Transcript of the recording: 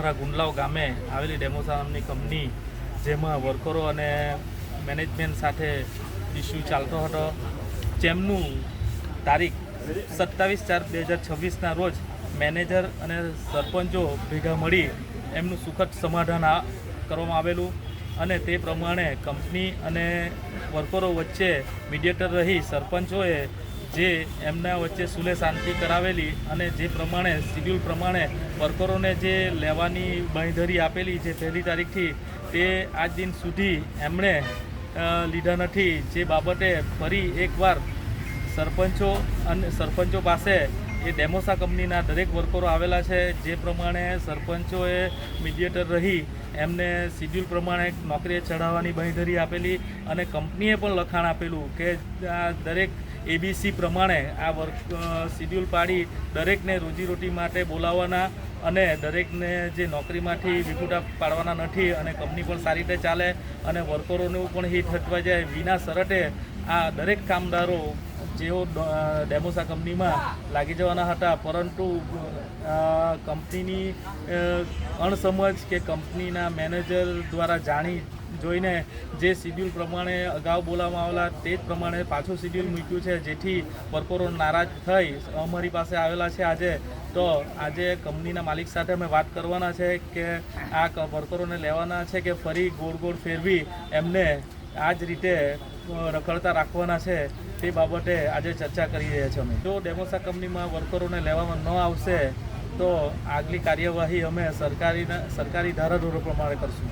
અમારા ગુંડલાવ ગામે આવેલી ડેમોસા નામની કંપની, જેમાં વર્કરો અને મેનેજમેન્ટ સાથે ઇસ્યુ ચાલતો હતો, જેમનું તારીખ 27/4/2026ના રોજ મેનેજર અને સરપંચો ભેગા મળી એમનું સુખદ સમાધાન કરવામાં આવેલું અને તે પ્રમાણે કંપની અને વર્કરો વચ્ચે મીડિયેટર રહી સરપંચોએ જે એમના વચ્ચે સુલે શાંતિ કરાવેલી અને જે પ્રમાણે શિડ્યુલ પ્રમાણે વર્કરોને જે લેવાની બાંયધરી આપેલી છે 1 તારીખથી, તે આજ દિન સુધી એમણે લીધા નથી. જે બાબતે ફરી એકવાર સરપંચો પાસે એ ડેમોસા કંપનીના દરેક વર્કરો આવેલા છે, જે પ્રમાણે સરપંચોએ મીડિયેટર રહી એમને શિડ્યુલ પ્રમાણે નોકરીએ ચડાવવાની બાંયધરી આપેલી અને કંપનીએ પણ લખાણ આપેલું કે આ દરેક ABC પ્રમાણે આ શિડ્યુલ પાડી દરેકને રોજીરોટી માટે બોલાવવાના અને દરેકને જે નોકરીમાંથી વિખૂટા પાડવાના નથી અને કંપની પણ સારી રીતે ચાલે અને વર્કરોનું પણ હિત હટવા જાય વિના શરતે આ દરેક કામદારો જેઓ ડેમોસા કંપનીમાં લાગી જવાના હતા, પરંતુ કંપનીની અણસમજ કે કંપનીના મેનેજર દ્વારા જાણી જોઈને જે શિડ્યુલ પ્રમાણે અગાઉ બોલાવવામાં આવેલા તે જ પ્રમાણે પાછું શિડ્યુલ મૂક્યું છે, જેથી વર્કરો નારાજ થઈ અમારી પાસે આવેલા છે. આજે કંપનીના માલિક સાથે અમે વાત કરવાના છે કે આ વર્કરોને લેવાના છે કે ફરી ગોળ ફેરવી એમને આ જ રીતે રખડતા રાખવાના છે, તે બાબતે આજે ચર્ચા કરી રહ્યા છીએ. અમે જો ડેમોસા કંપનીમાં વર્કરોને લેવામાં ન આવશે તો આગલી કાર્યવાહી અમે સરકારી ધારાધોરણો પ્રમાણે કરશું.